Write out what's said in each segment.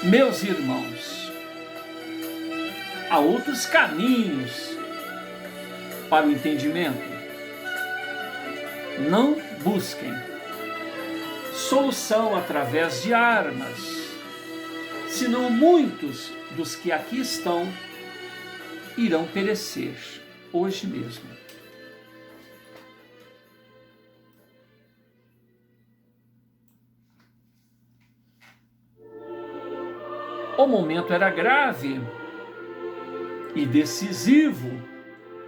Meus irmãos, há outros caminhos para o entendimento. Não busquem solução através de armas, senão muitos dos que aqui estão irão perecer hoje mesmo. O momento era grave e decisivo.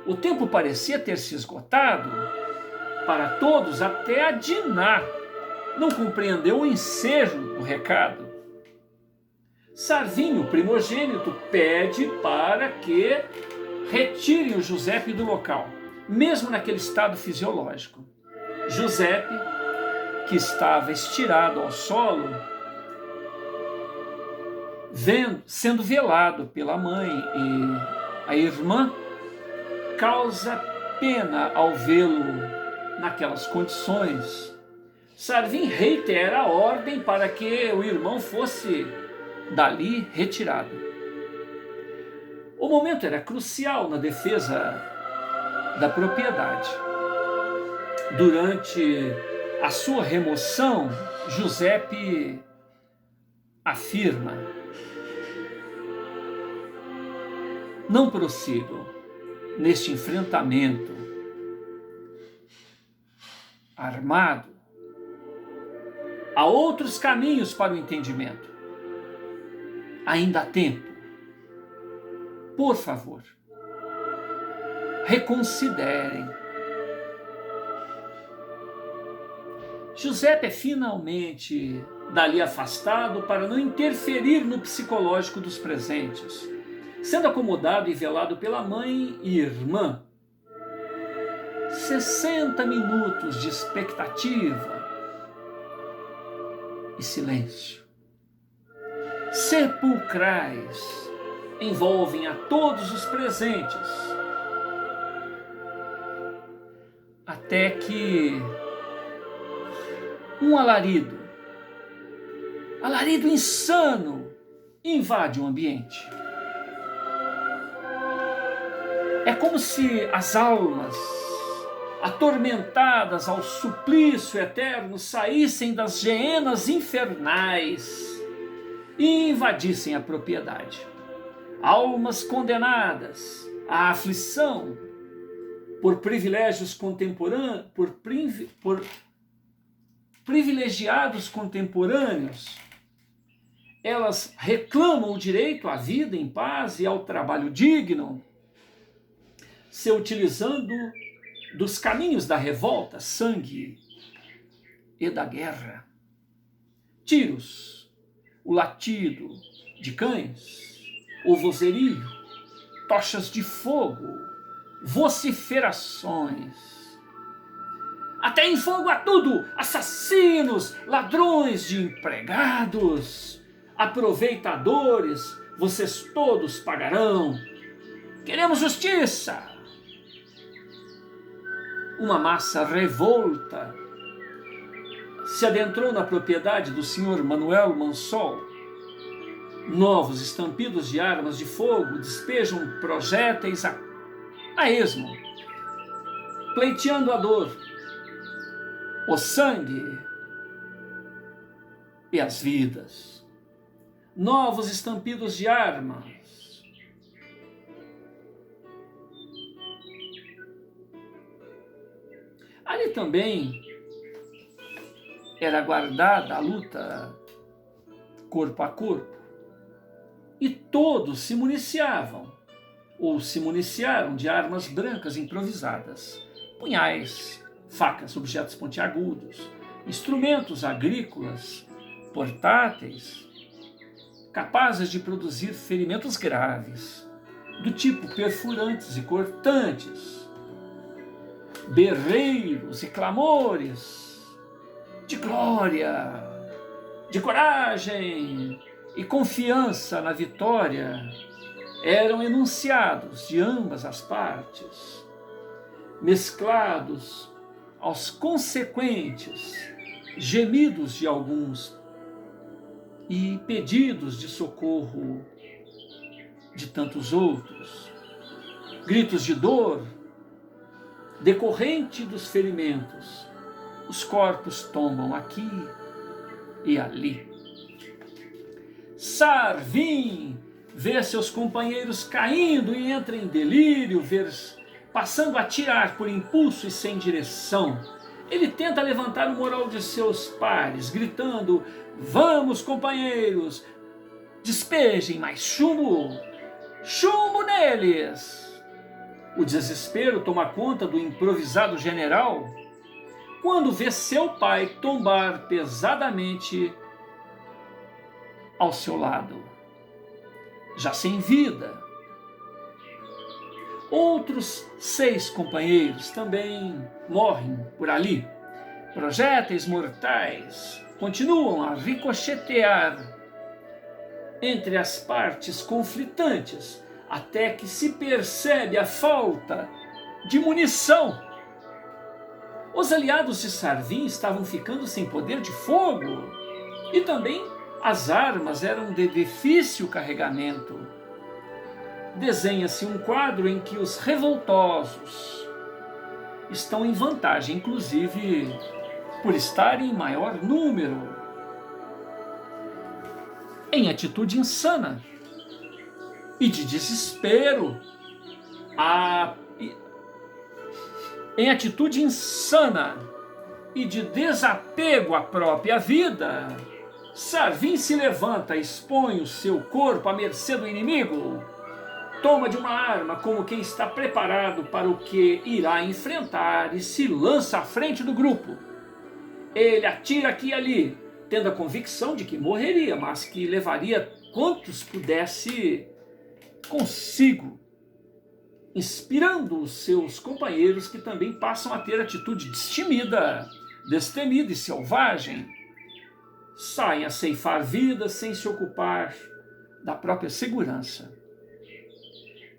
O tempo parecia ter se esgotado. Para todos, até a Diná não compreendeu o ensejo do recado. Sarvinho, primogênito, pede para que retirem o Giuseppe do local, mesmo naquele estado fisiológico. Giuseppe, que estava estirado ao solo, sendo velado pela mãe e a irmã, causa pena ao vê-lo naquelas condições. Sarvin reitera a ordem para que o irmão fosse dali retirado. O momento era crucial na defesa da propriedade. Durante a sua remoção, Giuseppe afirma: não prossigo neste enfrentamento armado. Há outros caminhos para o entendimento. Ainda há tempo. Por favor, reconsiderem. Giuseppe é finalmente dali afastado para não interferir no psicológico dos presentes, sendo acomodado e velado pela mãe e irmã. 60 minutos de expectativa e silêncio sepulcrais envolvem a todos os presentes, até que um alarido insano, invade o ambiente. É como se as almas atormentadas ao suplício eterno saíssem das geenas infernais e invadissem a propriedade. Almas condenadas à aflição por privilégios contemporâneos, por privilegiados contemporâneos, elas reclamam o direito à vida em paz e ao trabalho digno, se utilizando dos caminhos da revolta, sangue e da guerra. Tiros, o latido de cães, o vozerio, tochas de fogo, vociferações. Até em fogo a tudo, assassinos, ladrões de empregados, aproveitadores, vocês todos pagarão. Queremos justiça. Uma massa revolta se adentrou na propriedade do senhor Manuel Mansol. Novos estampidos de armas de fogo despejam projéteis a esmo, pleiteando a dor, o sangue e as vidas. Novos estampidos de armas. Ali também era guardada a luta corpo a corpo. E todos se municiavam, ou se municiaram de armas brancas improvisadas, punhais, facas, objetos pontiagudos, instrumentos agrícolas, portáteis, capazes de produzir ferimentos graves, do tipo perfurantes e cortantes, berreiros e clamores de glória, de coragem e confiança na vitória eram enunciados de ambas as partes, mesclados aos consequentes gemidos de alguns e pedidos de socorro de tantos outros, gritos de dor decorrente dos ferimentos. Os corpos tombam aqui e ali. Sarvin vê seus companheiros caindo e entra em delírio, passando a atirar por impulso e sem direção. Ele tenta levantar o moral de seus pares, gritando: vamos, companheiros, despejem mais chumbo, chumbo neles! O desespero toma conta do improvisado general quando vê seu pai tombar pesadamente ao seu lado, já sem vida. Outros 6 companheiros também morrem por ali. Projéteis mortais continuam a ricochetear entre as partes conflitantes, até que se percebe a falta de munição. Os aliados de Sarvin estavam ficando sem poder de fogo e também as armas eram de difícil carregamento. Desenha-se um quadro em que os revoltosos estão em vantagem, inclusive por estarem em maior número. Em atitude insana e de desespero, em atitude insana e de desapego à própria vida, Sarvin se levanta, expõe o seu corpo à mercê do inimigo, toma de uma arma como quem está preparado para o que irá enfrentar e se lança à frente do grupo. Ele atira aqui e ali, tendo a convicção de que morreria, mas que levaria quantos pudesse consigo, inspirando os seus companheiros, que também passam a ter atitude destemida, destemida e selvagem. Saem a ceifar vidas sem se ocupar da própria segurança.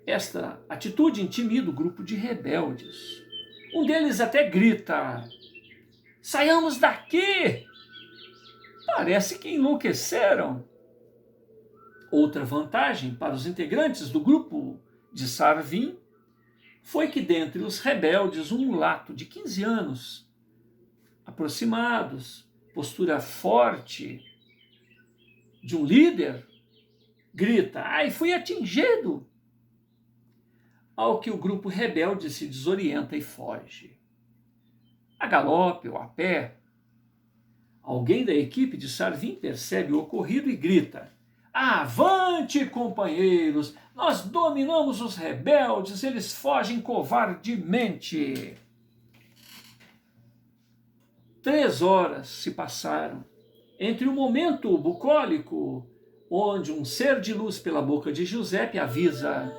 Esta atitude intimida o grupo de rebeldes. Um deles até grita: saiamos daqui! Parece que enlouqueceram. Outra vantagem para os integrantes do grupo de Sarvin foi que dentre os rebeldes um mulato de 15 anos, aproximados, postura forte de um líder, grita: ai, fui atingido! Ao que o grupo rebelde se desorienta e foge. A galope ou a pé, alguém da equipe de Sarvin percebe o ocorrido e grita: avante, companheiros! Nós dominamos os rebeldes, eles fogem covardemente. 3 horas se passaram entre o momento bucólico, onde um ser de luz pela boca de Giuseppe avisa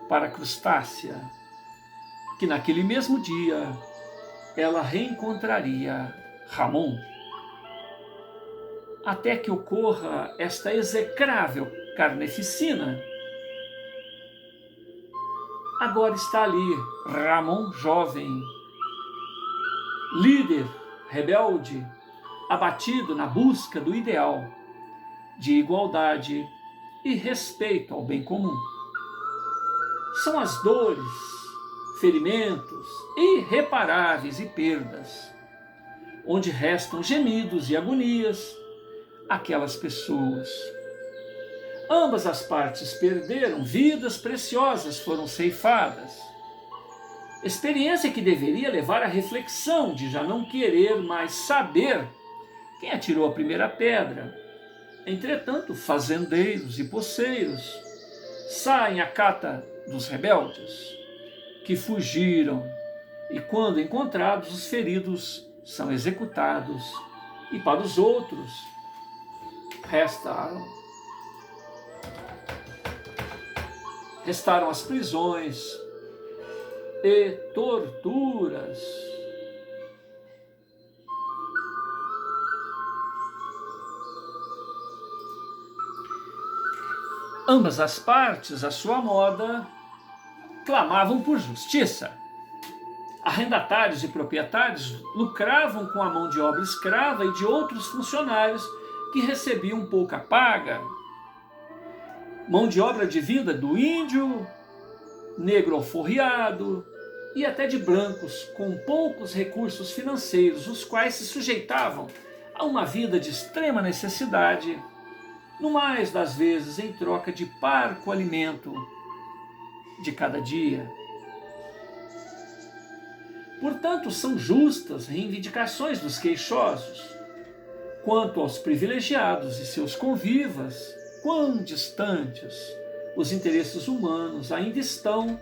para Crustácea que naquele mesmo dia ela reencontraria Ramon, até que ocorra esta execrável carneficina. Agora está ali Ramon jovem, líder rebelde, abatido na busca do ideal de igualdade e respeito ao bem comum. São as dores, ferimentos irreparáveis e perdas, onde restam gemidos e agonias, aquelas pessoas. Ambas as partes perderam, vidas preciosas foram ceifadas. Experiência que deveria levar à reflexão de já não querer mais saber quem atirou a primeira pedra. Entretanto, fazendeiros e poceiros saem à cata dos rebeldes, que fugiram, e quando encontrados, os feridos são executados, e para os outros restaram as prisões e torturas. Ambas as partes, à sua moda, clamavam por justiça. Arrendatários e proprietários lucravam com a mão de obra escrava e de outros funcionários que recebiam pouca paga, mão de obra de vida do índio, negro alforriado e até de brancos com poucos recursos financeiros, os quais se sujeitavam a uma vida de extrema necessidade, no mais das vezes em troca de parco alimento de cada dia. Portanto, são justas reivindicações dos queixosos. Quanto aos privilegiados e seus convivas, quão distantes os interesses humanos ainda estão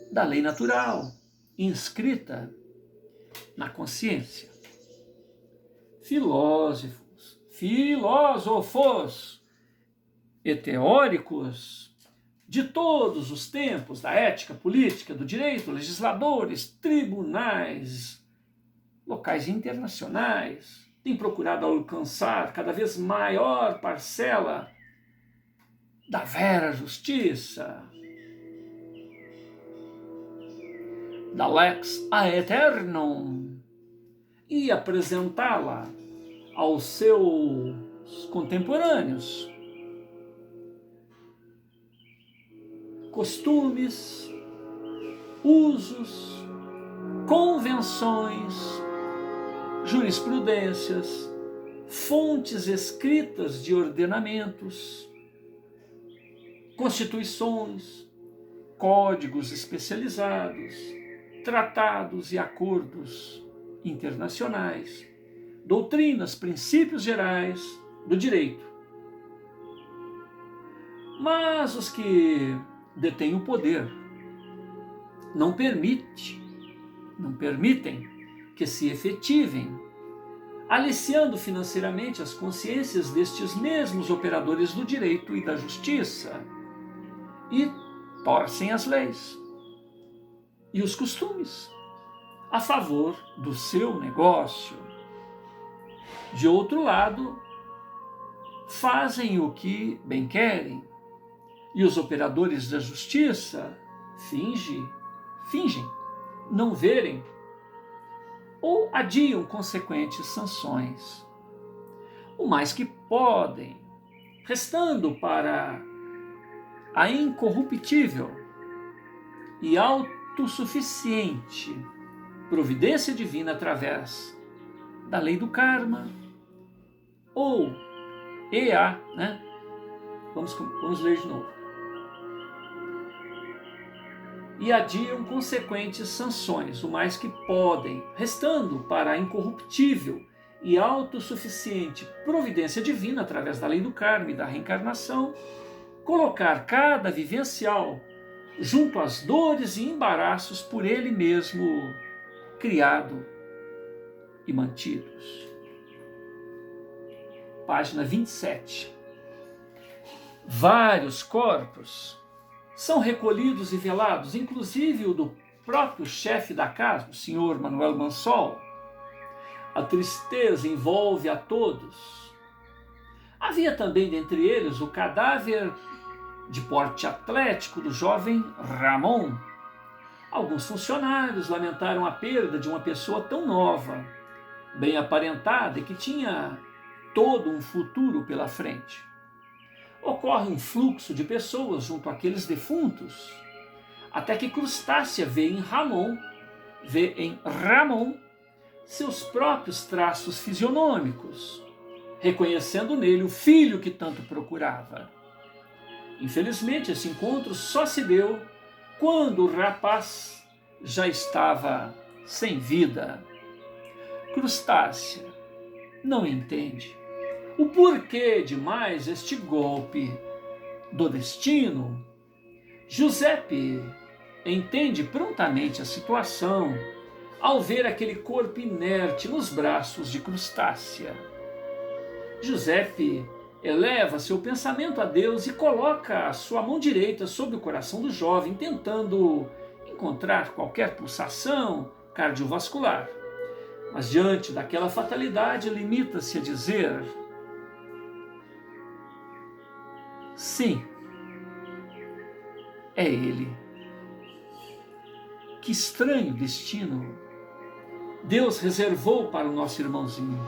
da lei natural, inscrita na consciência. Filósofos e teóricos de todos os tempos, da ética, política, do direito, legisladores, tribunais, locais e internacionais, têm procurado alcançar cada vez maior parcela da vera justiça, da lex aeternum, e apresentá-la aos seus contemporâneos. Costumes, usos, convenções, jurisprudências, fontes escritas de ordenamentos, constituições, códigos especializados, tratados e acordos internacionais, doutrinas, princípios gerais do direito. Mas os que detêm o poder não permitem que se efetivem, aliciando financeiramente as consciências destes mesmos operadores do direito e da justiça, e torcem as leis e os costumes a favor do seu negócio. De outro lado, fazem o que bem querem, e os operadores da justiça fingem não verem ou adiam consequentes sanções, o mais que podem, restando para a incorruptível e autossuficiente providência divina através da lei do karma, ou EA, né? Vamos ler de novo. E adiam consequentes sanções, o mais que podem, restando para a incorruptível e autossuficiente providência divina através da lei do karma e da reencarnação, colocar cada vivencial junto às dores e embaraços por ele mesmo criado e mantidos. Página 27. Vários corpos são recolhidos e velados, inclusive o do próprio chefe da casa, o senhor Manuel Mansol. A tristeza envolve a todos. Havia também dentre eles o cadáver de porte atlético do jovem Ramon. Alguns funcionários lamentaram a perda de uma pessoa tão nova, bem aparentada e que tinha todo um futuro pela frente. Ocorre um fluxo de pessoas junto àqueles defuntos, até que Crustácia vê em Ramon seus próprios traços fisionômicos, reconhecendo nele o filho que tanto procurava. Infelizmente, esse encontro só se deu quando o rapaz já estava sem vida. Crustácia não entende o porquê de mais este golpe do destino. Giuseppe entende prontamente a situação ao ver aquele corpo inerte nos braços de Crustácia. Giuseppe eleva seu pensamento a Deus e coloca a sua mão direita sobre o coração do jovem, tentando encontrar qualquer pulsação cardiovascular. Mas diante daquela fatalidade, limita-se a dizer: sim, é ele. Que estranho destino Deus reservou para o nosso irmãozinho.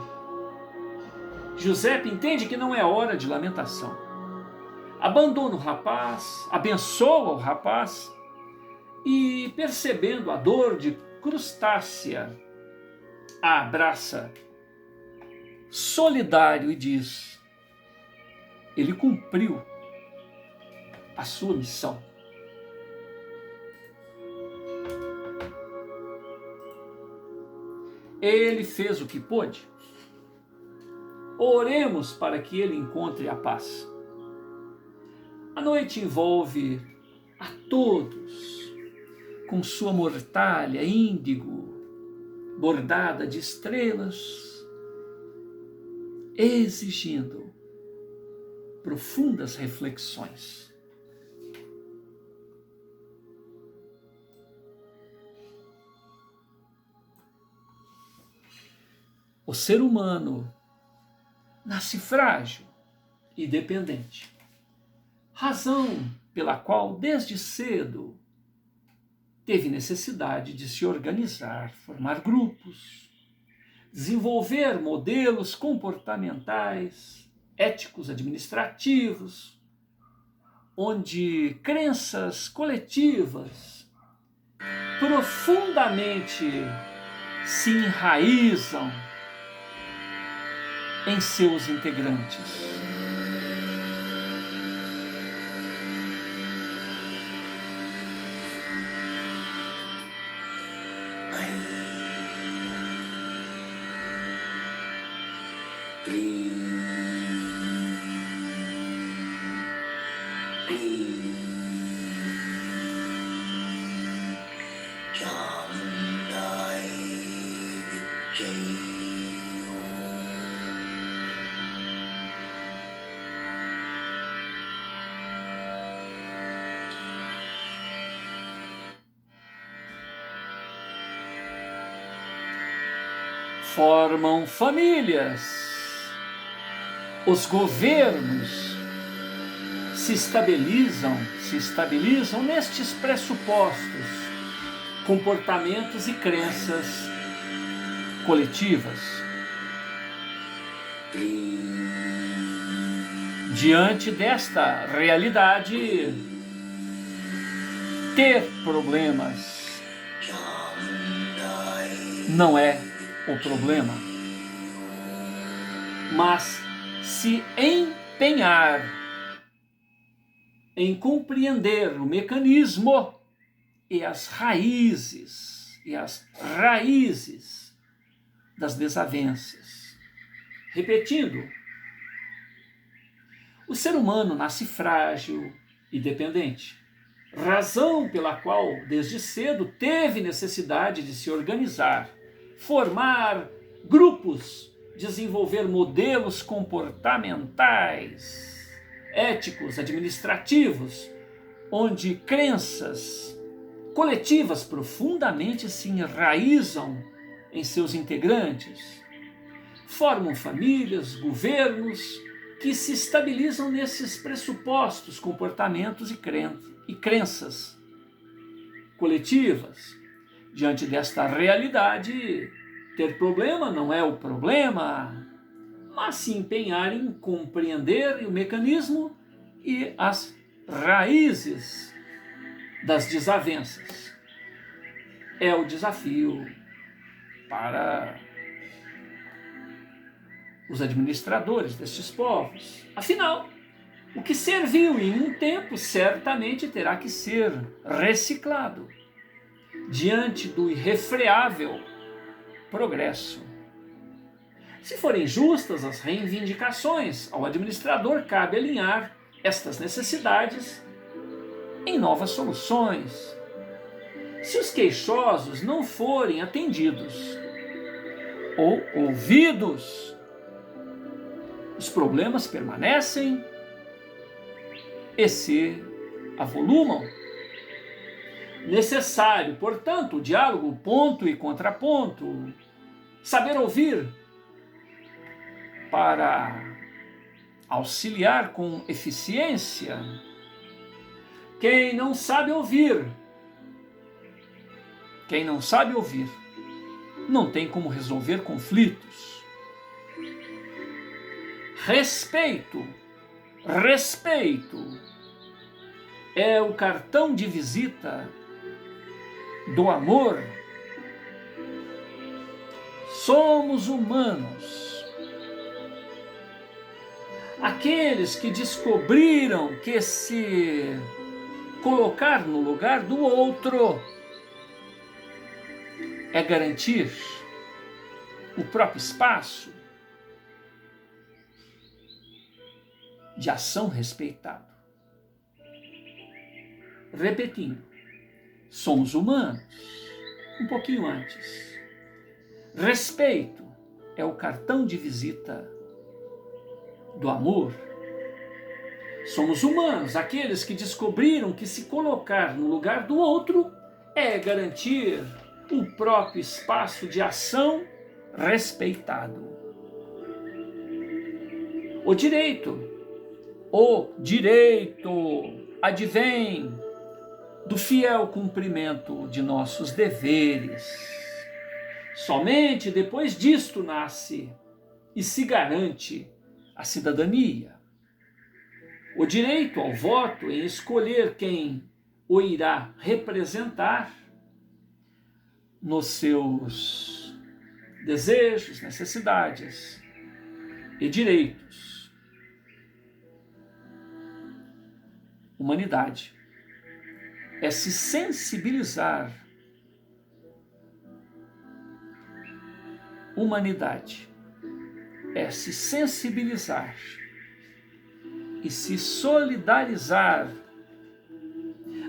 Giuseppe entende que não é hora de lamentação. Abandona o rapaz, abençoa o rapaz e, percebendo a dor de Crustácia, a abraça, solidário, e diz: ele cumpriu a sua missão. Ele fez o que pôde. Oremos para que ele encontre a paz. A noite envolve a todos com sua mortalha índigo, bordada de estrelas, exigindo profundas reflexões. O ser humano nasce frágil e dependente, razão pela qual desde cedo teve necessidade de se organizar, formar grupos, desenvolver modelos comportamentais, éticos, administrativos, onde crenças coletivas profundamente se enraizam em seus integrantes. Formam famílias. Os governos se estabilizam nestes pressupostos, comportamentos e crenças coletivas. Diante desta realidade, ter problemas não é o problema, mas se empenhar em compreender o mecanismo e as raízes das desavenças. Repetindo, o ser humano nasce frágil e dependente, razão pela qual desde cedo teve necessidade de se organizar, formar grupos, desenvolver modelos comportamentais, éticos, administrativos, onde crenças coletivas profundamente se enraizam em seus integrantes, formam famílias, governos que se estabilizam nesses pressupostos, comportamentos e crenças coletivas. Diante desta realidade, ter problema não é o problema, mas se empenhar em compreender o mecanismo e as raízes das desavenças. É o desafio para os administradores destes povos. Afinal, o que serviu em um tempo certamente terá que ser reciclado diante do irrefreável progresso. Se forem justas as reivindicações, ao administrador cabe alinhar estas necessidades em novas soluções. Se os queixosos não forem atendidos ou ouvidos, os problemas permanecem e se avolumam. Necessário, portanto, o diálogo ponto e contraponto, saber ouvir para auxiliar com eficiência. Quem não sabe ouvir não tem como resolver conflitos. Respeito, respeito é o cartão de visita do amor. Somos humanos. Aqueles que descobriram que se colocar no lugar do outro é garantir o próprio espaço de ação respeitado. Repetindo, somos humanos, um pouquinho antes. Respeito é o cartão de visita do amor. Somos humanos, aqueles que descobriram que se colocar no lugar do outro é garantir o próprio espaço de ação respeitado. O direito advém do fiel cumprimento de nossos deveres. Somente depois disto nasce e se garante a cidadania. O direito ao voto em escolher quem o irá representar nos seus desejos, necessidades e direitos. Humanidade é se sensibilizar. Humanidade é se sensibilizar e se solidarizar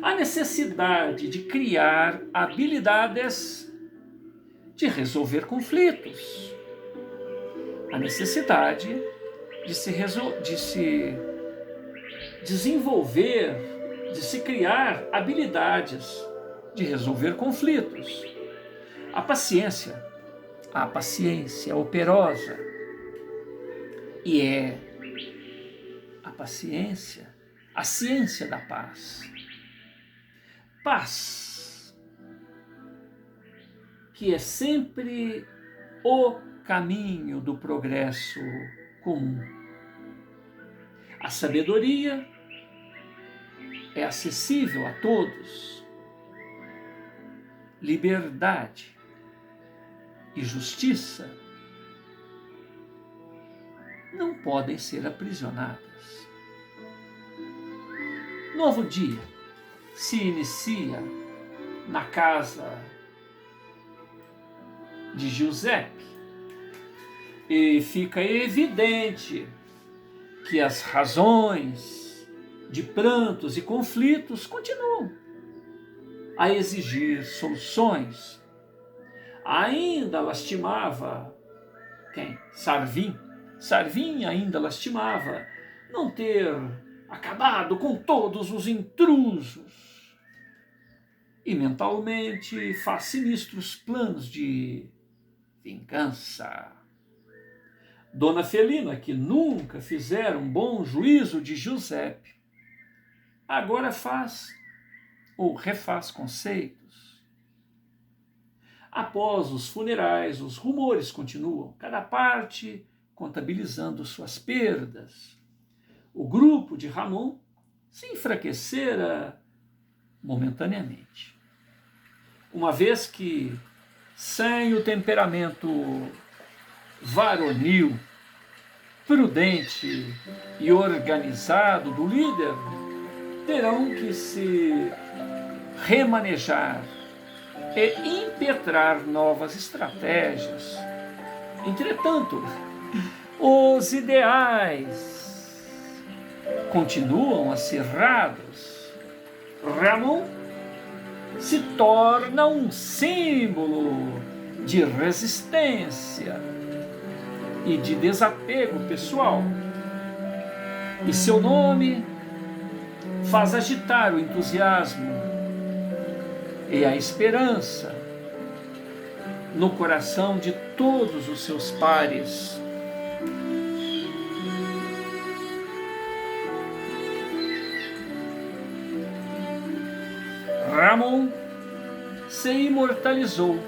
à necessidade de criar habilidades de resolver conflitos, a necessidade de se desenvolver, de se criar habilidades de resolver conflitos. A paciência operosa, e é a paciência a ciência da paz. Paz, que é sempre o caminho do progresso comum. A sabedoria é acessível a todos. Liberdade e justiça não podem ser aprisionadas. Novo dia se inicia na casa de Giuseppe e fica evidente que as razões de prantos e conflitos continuam a exigir soluções. Ainda lastimava quem? Sarvin ainda lastimava não ter acabado com todos os intrusos e mentalmente faz sinistros planos de vingança. Dona Felina, que nunca fizera um bom juízo de Giuseppe, agora faz ou refaz conceitos. Após os funerais, os rumores continuam, cada parte contabilizando suas perdas. O grupo de Ramon se enfraquecera momentaneamente, uma vez que, sem o temperamento varonil, prudente e organizado do líder, terão que se remanejar e impetrar novas estratégias. Entretanto, os ideais continuam acirrados. Ramon se torna um símbolo de resistência e de desapego pessoal, e seu nome faz agitar o entusiasmo e a esperança no coração de todos os seus pares. Ramon se imortalizou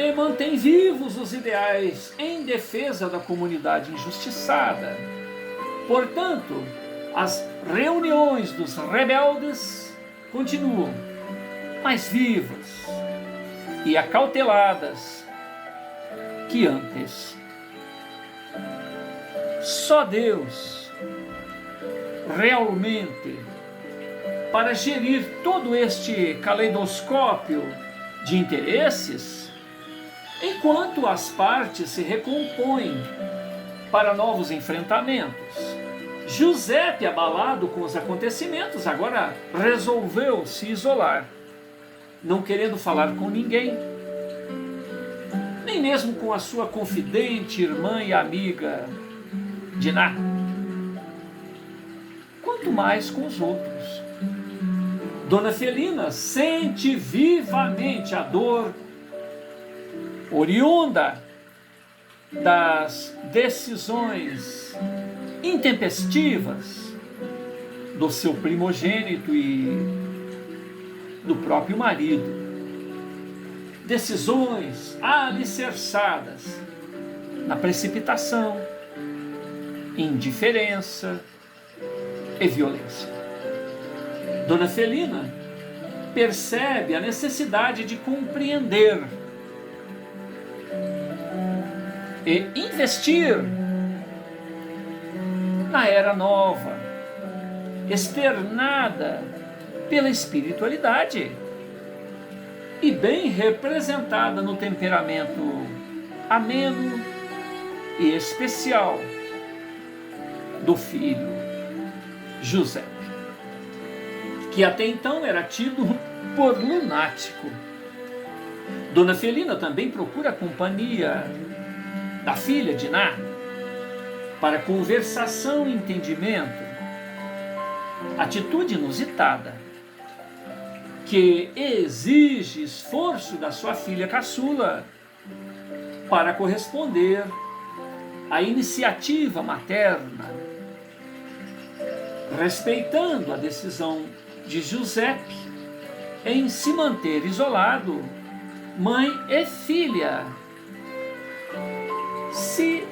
e mantém vivos os ideais em defesa da comunidade injustiçada. Portanto, as reuniões dos rebeldes continuam, mais vivas e acauteladas que antes. Só Deus realmente, para gerir todo este caleidoscópio de interesses, enquanto as partes se recompõem para novos enfrentamentos. Giuseppe, abalado com os acontecimentos, agora resolveu se isolar, não querendo falar com ninguém, nem mesmo com a sua confidente, irmã e amiga Diná, quanto mais com os outros. Dona Felina sente vivamente a dor oriunda das decisões intempestivas do seu primogênito e do próprio marido. Decisões alicerçadas na precipitação, indiferença e violência. Dona Felina percebe a necessidade de compreender e investir na era nova, externada pela espiritualidade e bem representada no temperamento ameno e especial do filho José, que até então era tido por lunático. Dona Felina também procura a companhia da filha Diná para conversação e entendimento, atitude inusitada que exige esforço da sua filha caçula para corresponder à iniciativa materna, respeitando a decisão de Giuseppe em se manter isolado. Mãe e filha se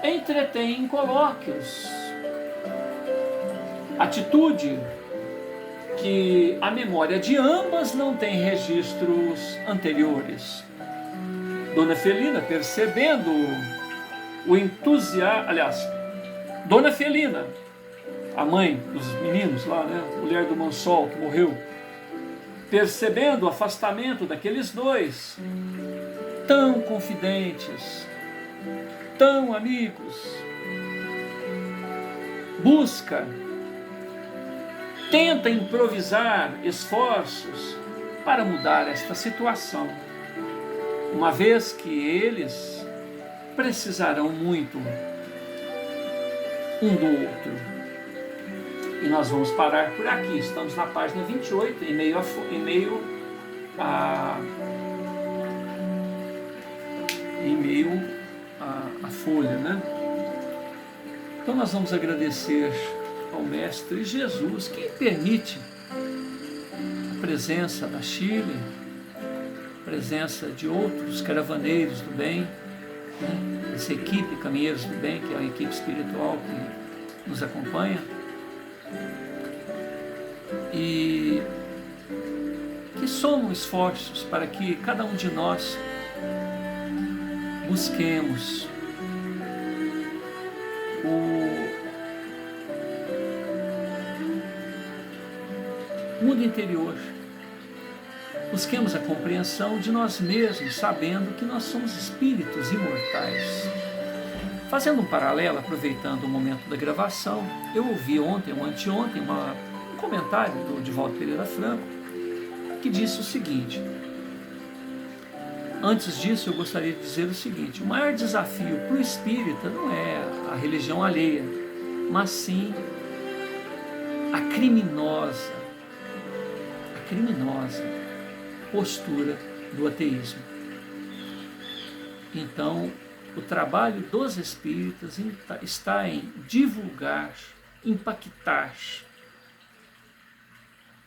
entretêm em colóquios, atitude que a memória de ambas não tem registros anteriores. Dona Felina, percebendo o entusiasmo, Dona Felina, a mãe dos meninos lá, né, mulher do Mansol que morreu, percebendo o afastamento daqueles dois, tão confidentes, tão amigos, tenta improvisar esforços para mudar esta situação, uma vez que eles precisarão muito um do outro. E nós vamos parar por aqui. Estamos na página 28, em meio à folha, né? Então nós vamos agradecer ao Mestre Jesus, que permite a presença da Chile, a presença de outros caravaneiros do bem, né? Essa equipe Caminheiros do Bem, que é a equipe espiritual que nos acompanha, e que somam esforços para que cada um de nós busquemos o mundo interior, busquemos a compreensão de nós mesmos, sabendo que nós somos espíritos imortais. Fazendo um paralelo, aproveitando o momento da gravação, eu ouvi ontem ou anteontem um comentário do Divaldo Pereira Franco, que disse o seguinte: antes disso eu gostaria de dizer o seguinte: o maior desafio para o espírita não é a religião alheia, mas sim a criminosa postura do ateísmo. Então, o trabalho dos espíritas está em divulgar, impactar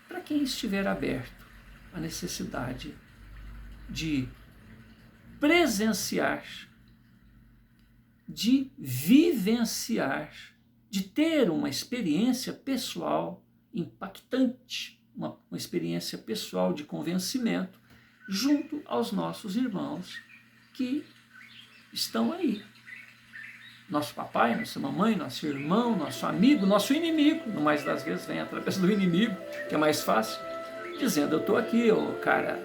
para quem estiver aberto à necessidade de presenciar, de vivenciar, de ter uma experiência pessoal impactante, uma experiência pessoal de convencimento junto aos nossos irmãos que estão aí. Nosso papai, nossa mamãe, nosso irmão, nosso amigo, nosso inimigo, no mais das vezes vem através do inimigo, que é mais fácil, dizendo: eu estou aqui, ô cara,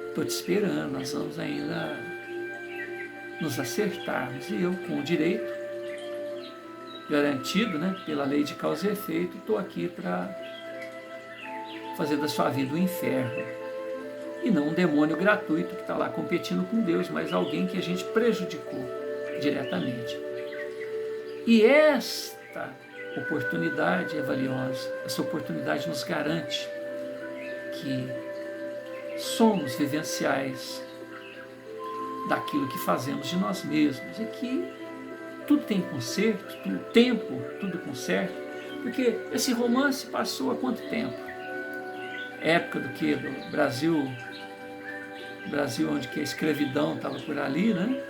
estou te esperando, nós vamos ainda nos acertarmos. E eu, com o direito garantido, né, pela lei de causa e efeito, estou aqui para fazer da sua vida um inferno. E não um demônio gratuito que está lá competindo com Deus, mas alguém que a gente prejudicou diretamente. E esta oportunidade é valiosa, essa oportunidade nos garante que somos vivenciais daquilo que fazemos de nós mesmos e que tudo tem conserto, tudo tempo, tudo conserto, porque esse romance passou há quanto tempo? Época do que? Do Brasil onde que a escravidão estava por ali, né?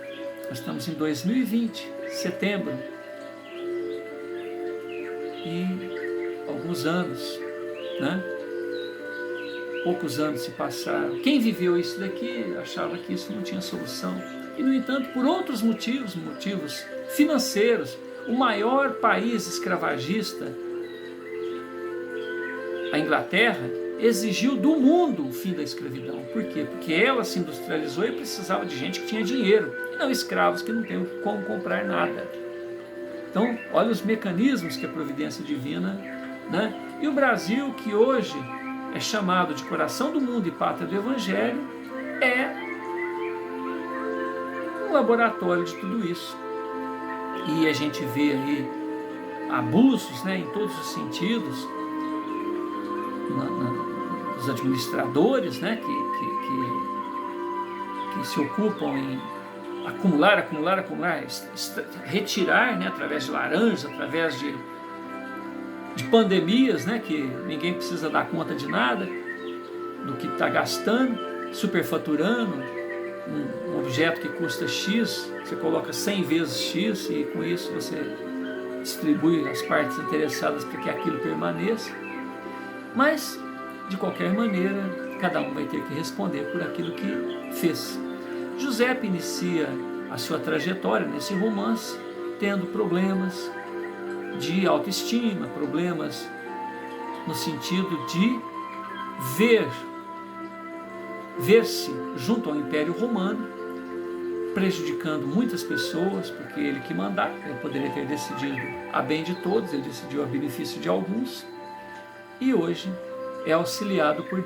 Nós estamos em 2020, setembro, e alguns anos, né? Poucos anos se passaram. Quem viveu isso daqui achava que isso não tinha solução. E, no entanto, por outros motivos financeiros, o maior país escravagista, a Inglaterra, exigiu do mundo o fim da escravidão. Por quê? Porque ela se industrializou e precisava de gente que tinha dinheiro, e não escravos que não têm como comprar nada. Então, olha os mecanismos que a providência divina, né? E o Brasil, que hoje é chamado de coração do mundo e pátria do Evangelho, é um laboratório de tudo isso. E a gente vê aí abusos, né, em todos os sentidos, dos administradores, né, que se ocupam em acumular, retirar, né, através de laranjas, através de pandemias, né, que ninguém precisa dar conta de nada, do que está gastando, superfaturando, um objeto que custa X, você coloca 100 vezes X e com isso você distribui as partes interessadas para que aquilo permaneça. Mas, de qualquer maneira, cada um vai ter que responder por aquilo que fez. Giuseppe inicia a sua trajetória nesse romance tendo problemas de autoestima, problemas no sentido de ver-se junto ao Império Romano, prejudicando muitas pessoas, porque ele que mandava, ele poderia ter decidido a bem de todos, ele decidiu a benefício de alguns, e hoje é auxiliado por